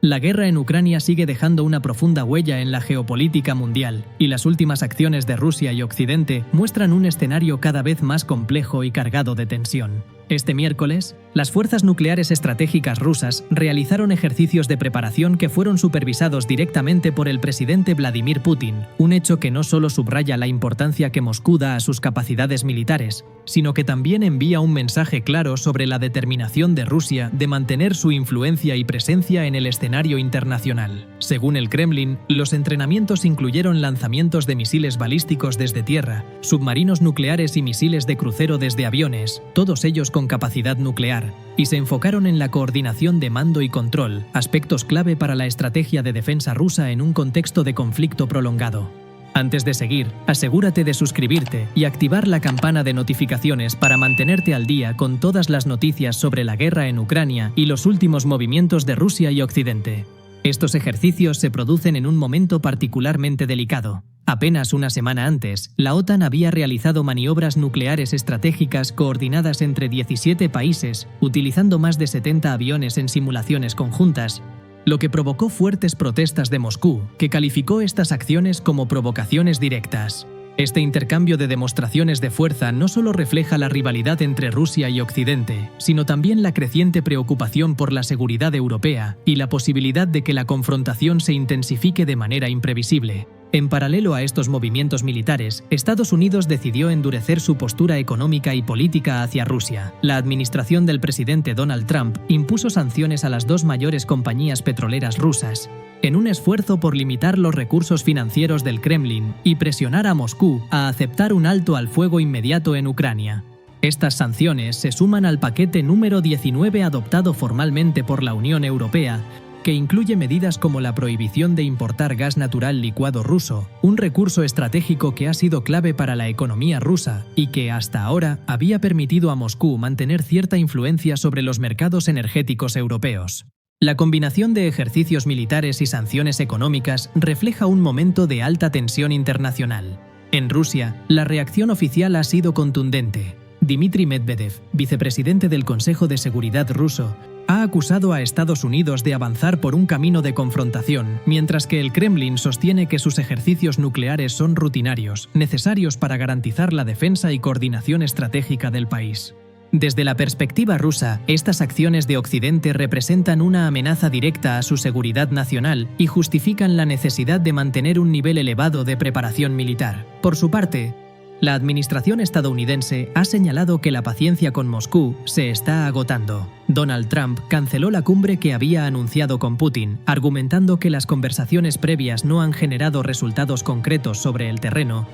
La guerra en Ucrania sigue dejando una profunda huella en la geopolítica mundial, y las últimas acciones de Rusia y Occidente muestran un escenario cada vez más complejo y cargado de tensión. Este miércoles, las fuerzas nucleares estratégicas rusas realizaron ejercicios de preparación que fueron supervisados directamente por el presidente Vladimir Putin, un hecho que no solo subraya la importancia que Moscú da a sus capacidades militares, sino que también envía un mensaje claro sobre la determinación de Rusia de mantener su influencia y presencia en el escenario internacional. Según el Kremlin, los entrenamientos incluyeron lanzamientos de misiles balísticos desde tierra, submarinos nucleares y misiles de crucero desde aviones, todos ellos con capacidad nuclear, y se enfocaron en la coordinación de mando y control, aspectos clave para la estrategia de defensa rusa en un contexto de conflicto prolongado. Antes de seguir, asegúrate de suscribirte y activar la campana de notificaciones para mantenerte al día con todas las noticias sobre la guerra en Ucrania y los últimos movimientos de Rusia y Occidente. Estos ejercicios se producen en un momento particularmente delicado. Apenas una semana antes, la OTAN había realizado maniobras nucleares estratégicas coordinadas entre 17 países, utilizando más de 70 aviones en simulaciones conjuntas, lo que provocó fuertes protestas de Moscú, que calificó estas acciones como provocaciones directas. Este intercambio de demostraciones de fuerza no solo refleja la rivalidad entre Rusia y Occidente, sino también la creciente preocupación por la seguridad europea y la posibilidad de que la confrontación se intensifique de manera imprevisible. En paralelo a estos movimientos militares, Estados Unidos decidió endurecer su postura económica y política hacia Rusia. La administración del presidente Donald Trump impuso sanciones a las dos mayores compañías petroleras rusas, en un esfuerzo por limitar los recursos financieros del Kremlin y presionar a Moscú a aceptar un alto al fuego inmediato en Ucrania. Estas sanciones se suman al paquete número 19 adoptado formalmente por la Unión Europea, que incluye medidas como la prohibición de importar gas natural licuado ruso, un recurso estratégico que ha sido clave para la economía rusa y que hasta ahora había permitido a Moscú mantener cierta influencia sobre los mercados energéticos europeos. La combinación de ejercicios militares y sanciones económicas refleja un momento de alta tensión internacional. En Rusia, la reacción oficial ha sido contundente. Dmitry Medvedev, vicepresidente del Consejo de Seguridad ruso, ha acusado a Estados Unidos de avanzar por un camino de confrontación, mientras que el Kremlin sostiene que sus ejercicios nucleares son rutinarios, necesarios para garantizar la defensa y coordinación estratégica del país. Desde la perspectiva rusa, estas acciones de Occidente representan una amenaza directa a su seguridad nacional y justifican la necesidad de mantener un nivel elevado de preparación militar. Por su parte, la administración estadounidense ha señalado que la paciencia con Moscú se está agotando. Donald Trump canceló la cumbre que había anunciado con Putin, argumentando que las conversaciones previas no han generado resultados concretos sobre el terreno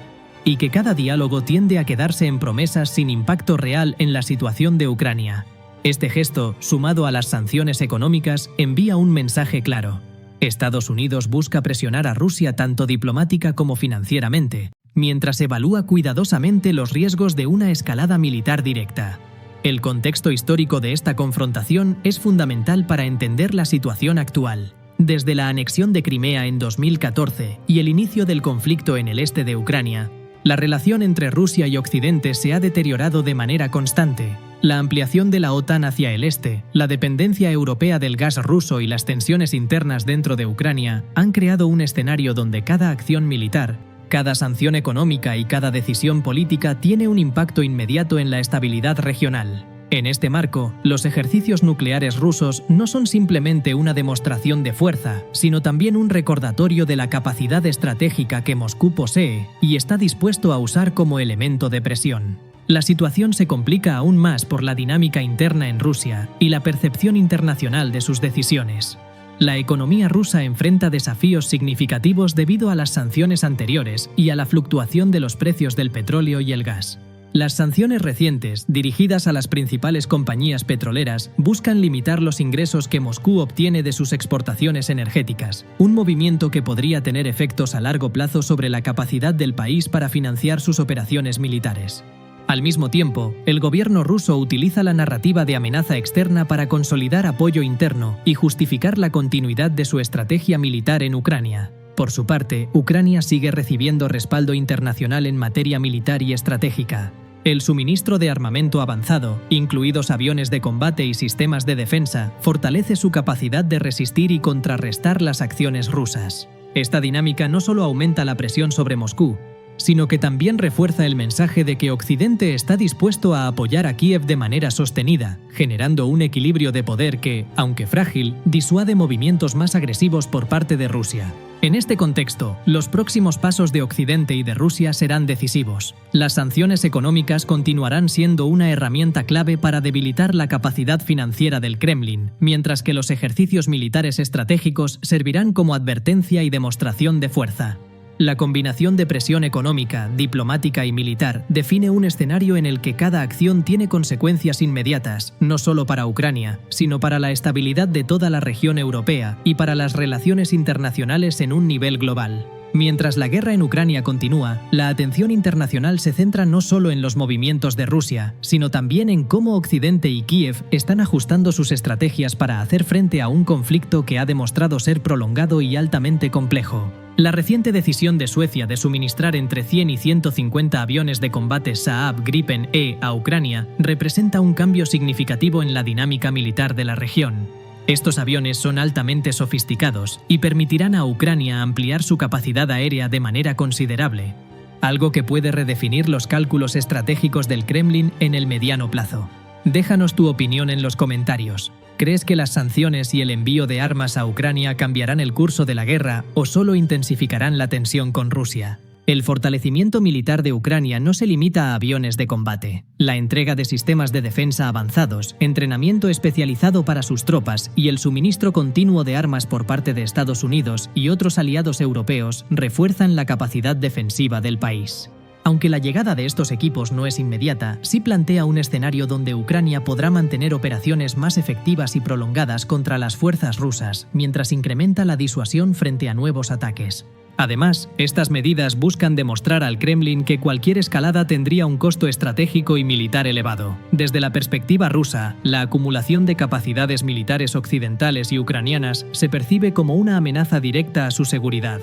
y que cada diálogo tiende a quedarse en promesas sin impacto real en la situación de Ucrania. Este gesto, sumado a las sanciones económicas, envía un mensaje claro. Estados Unidos busca presionar a Rusia tanto diplomática como financieramente, mientras evalúa cuidadosamente los riesgos de una escalada militar directa. El contexto histórico de esta confrontación es fundamental para entender la situación actual. Desde la anexión de Crimea en 2014 y el inicio del conflicto en el este de Ucrania, la relación entre Rusia y Occidente se ha deteriorado de manera constante. La ampliación de la OTAN hacia el este, la dependencia europea del gas ruso y las tensiones internas dentro de Ucrania han creado un escenario donde cada acción militar, cada sanción económica y cada decisión política tiene un impacto inmediato en la estabilidad regional. En este marco, los ejercicios nucleares rusos no son simplemente una demostración de fuerza, sino también un recordatorio de la capacidad estratégica que Moscú posee y está dispuesto a usar como elemento de presión. La situación se complica aún más por la dinámica interna en Rusia y la percepción internacional de sus decisiones. La economía rusa enfrenta desafíos significativos debido a las sanciones anteriores y a la fluctuación de los precios del petróleo y el gas. Las sanciones recientes, dirigidas a las principales compañías petroleras, buscan limitar los ingresos que Moscú obtiene de sus exportaciones energéticas, un movimiento que podría tener efectos a largo plazo sobre la capacidad del país para financiar sus operaciones militares. Al mismo tiempo, el gobierno ruso utiliza la narrativa de amenaza externa para consolidar apoyo interno y justificar la continuidad de su estrategia militar en Ucrania. Por su parte, Ucrania sigue recibiendo respaldo internacional en materia militar y estratégica. El suministro de armamento avanzado, incluidos aviones de combate y sistemas de defensa, fortalece su capacidad de resistir y contrarrestar las acciones rusas. Esta dinámica no solo aumenta la presión sobre Moscú, sino que también refuerza el mensaje de que Occidente está dispuesto a apoyar a Kiev de manera sostenida, generando un equilibrio de poder que, aunque frágil, disuade movimientos más agresivos por parte de Rusia. En este contexto, los próximos pasos de Occidente y de Rusia serán decisivos. Las sanciones económicas continuarán siendo una herramienta clave para debilitar la capacidad financiera del Kremlin, mientras que los ejercicios militares estratégicos servirán como advertencia y demostración de fuerza. La combinación de presión económica, diplomática y militar define un escenario en el que cada acción tiene consecuencias inmediatas, no solo para Ucrania, sino para la estabilidad de toda la región europea y para las relaciones internacionales en un nivel global. Mientras la guerra en Ucrania continúa, la atención internacional se centra no solo en los movimientos de Rusia, sino también en cómo Occidente y Kiev están ajustando sus estrategias para hacer frente a un conflicto que ha demostrado ser prolongado y altamente complejo. La reciente decisión de Suecia de suministrar entre 100 y 150 aviones de combate Saab Gripen E a Ucrania representa un cambio significativo en la dinámica militar de la región. Estos aviones son altamente sofisticados y permitirán a Ucrania ampliar su capacidad aérea de manera considerable, algo que puede redefinir los cálculos estratégicos del Kremlin en el mediano plazo. Déjanos tu opinión en los comentarios. ¿Crees que las sanciones y el envío de armas a Ucrania cambiarán el curso de la guerra o solo intensificarán la tensión con Rusia? El fortalecimiento militar de Ucrania no se limita a aviones de combate. La entrega de sistemas de defensa avanzados, entrenamiento especializado para sus tropas y el suministro continuo de armas por parte de Estados Unidos y otros aliados europeos refuerzan la capacidad defensiva del país. Aunque la llegada de estos equipos no es inmediata, sí plantea un escenario donde Ucrania podrá mantener operaciones más efectivas y prolongadas contra las fuerzas rusas, mientras incrementa la disuasión frente a nuevos ataques. Además, estas medidas buscan demostrar al Kremlin que cualquier escalada tendría un costo estratégico y militar elevado. Desde la perspectiva rusa, la acumulación de capacidades militares occidentales y ucranianas se percibe como una amenaza directa a su seguridad.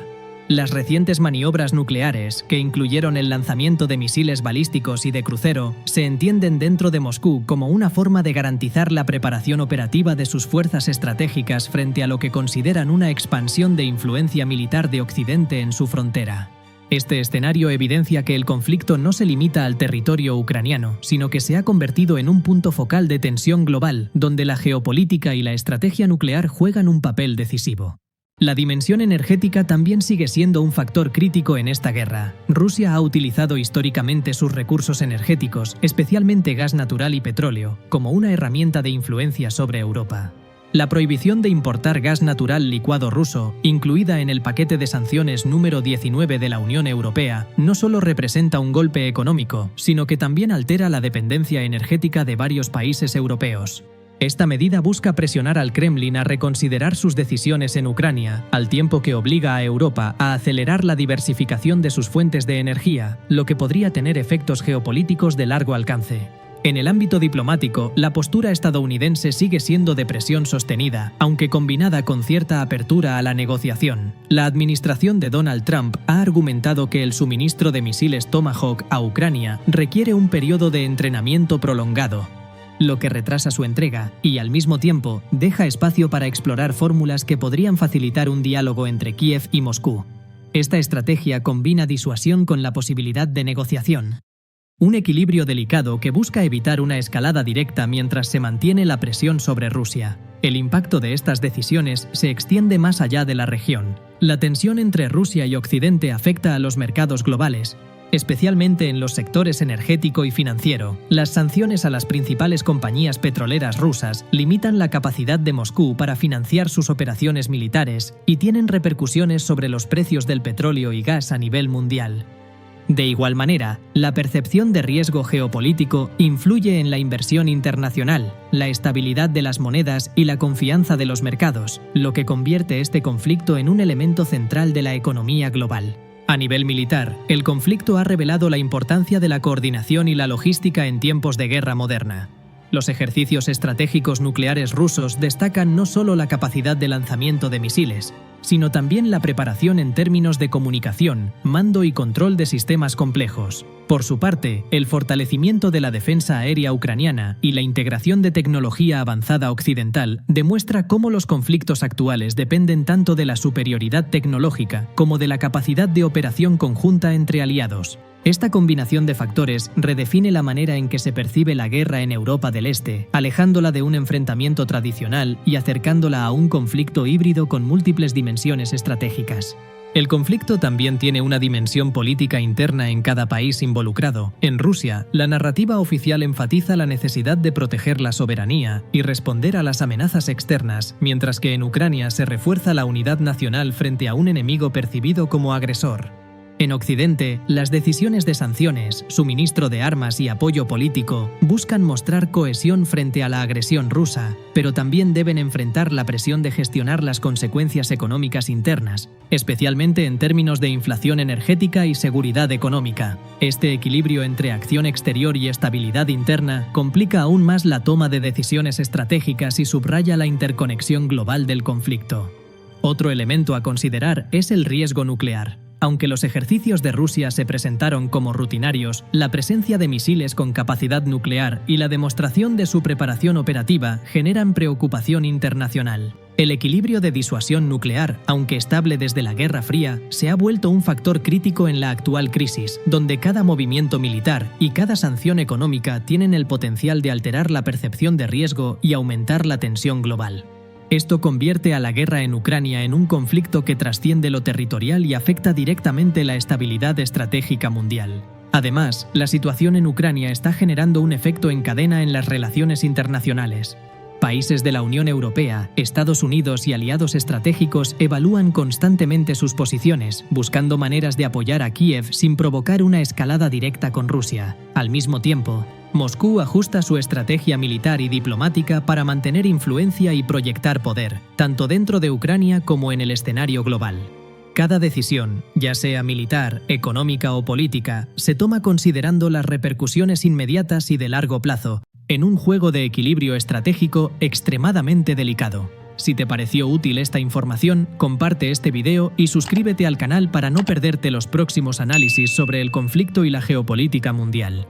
Las recientes maniobras nucleares, que incluyeron el lanzamiento de misiles balísticos y de crucero, se entienden dentro de Moscú como una forma de garantizar la preparación operativa de sus fuerzas estratégicas frente a lo que consideran una expansión de influencia militar de Occidente en su frontera. Este escenario evidencia que el conflicto no se limita al territorio ucraniano, sino que se ha convertido en un punto focal de tensión global, donde la geopolítica y la estrategia nuclear juegan un papel decisivo. La dimensión energética también sigue siendo un factor crítico en esta guerra. Rusia ha utilizado históricamente sus recursos energéticos, especialmente gas natural y petróleo, como una herramienta de influencia sobre Europa. La prohibición de importar gas natural licuado ruso, incluida en el paquete de sanciones número 19 de la Unión Europea, no solo representa un golpe económico, sino que también altera la dependencia energética de varios países europeos. Esta medida busca presionar al Kremlin a reconsiderar sus decisiones en Ucrania, al tiempo que obliga a Europa a acelerar la diversificación de sus fuentes de energía, lo que podría tener efectos geopolíticos de largo alcance. En el ámbito diplomático, la postura estadounidense sigue siendo de presión sostenida, aunque combinada con cierta apertura a la negociación. La administración de Donald Trump ha argumentado que el suministro de misiles Tomahawk a Ucrania requiere un periodo de entrenamiento prolongado, lo que retrasa su entrega y, al mismo tiempo, deja espacio para explorar fórmulas que podrían facilitar un diálogo entre Kiev y Moscú. Esta estrategia combina disuasión con la posibilidad de negociación. Un equilibrio delicado que busca evitar una escalada directa mientras se mantiene la presión sobre Rusia. El impacto de estas decisiones se extiende más allá de la región. La tensión entre Rusia y Occidente afecta a los mercados globales, especialmente en los sectores energético y financiero. Las sanciones a las principales compañías petroleras rusas limitan la capacidad de Moscú para financiar sus operaciones militares y tienen repercusiones sobre los precios del petróleo y gas a nivel mundial. De igual manera, la percepción de riesgo geopolítico influye en la inversión internacional, la estabilidad de las monedas y la confianza de los mercados, lo que convierte este conflicto en un elemento central de la economía global. A nivel militar, el conflicto ha revelado la importancia de la coordinación y la logística en tiempos de guerra moderna. Los ejercicios estratégicos nucleares rusos destacan no solo la capacidad de lanzamiento de misiles, sino también la preparación en términos de comunicación, mando y control de sistemas complejos. Por su parte, el fortalecimiento de la defensa aérea ucraniana y la integración de tecnología avanzada occidental demuestra cómo los conflictos actuales dependen tanto de la superioridad tecnológica como de la capacidad de operación conjunta entre aliados. Esta combinación de factores redefine la manera en que se percibe la guerra en Europa del Este, alejándola de un enfrentamiento tradicional y acercándola a un conflicto híbrido con múltiples dimensiones estratégicas. El conflicto también tiene una dimensión política interna en cada país involucrado. En Rusia, la narrativa oficial enfatiza la necesidad de proteger la soberanía y responder a las amenazas externas, mientras que en Ucrania se refuerza la unidad nacional frente a un enemigo percibido como agresor. En Occidente, las decisiones de sanciones, suministro de armas y apoyo político buscan mostrar cohesión frente a la agresión rusa, pero también deben enfrentar la presión de gestionar las consecuencias económicas internas, especialmente en términos de inflación energética y seguridad económica. Este equilibrio entre acción exterior y estabilidad interna complica aún más la toma de decisiones estratégicas y subraya la interconexión global del conflicto. Otro elemento a considerar es el riesgo nuclear. Aunque los ejercicios de Rusia se presentaron como rutinarios, la presencia de misiles con capacidad nuclear y la demostración de su preparación operativa generan preocupación internacional. El equilibrio de disuasión nuclear, aunque estable desde la Guerra Fría, se ha vuelto un factor crítico en la actual crisis, donde cada movimiento militar y cada sanción económica tienen el potencial de alterar la percepción de riesgo y aumentar la tensión global. Esto convierte a la guerra en Ucrania en un conflicto que trasciende lo territorial y afecta directamente la estabilidad estratégica mundial. Además, la situación en Ucrania está generando un efecto en cadena en las relaciones internacionales. Países de la Unión Europea, Estados Unidos y aliados estratégicos evalúan constantemente sus posiciones, buscando maneras de apoyar a Kiev sin provocar una escalada directa con Rusia. Al mismo tiempo, Moscú ajusta su estrategia militar y diplomática para mantener influencia y proyectar poder, tanto dentro de Ucrania como en el escenario global. Cada decisión, ya sea militar, económica o política, se toma considerando las repercusiones inmediatas y de largo plazo, en un juego de equilibrio estratégico extremadamente delicado. Si te pareció útil esta información, comparte este video y suscríbete al canal para no perderte los próximos análisis sobre el conflicto y la geopolítica mundial.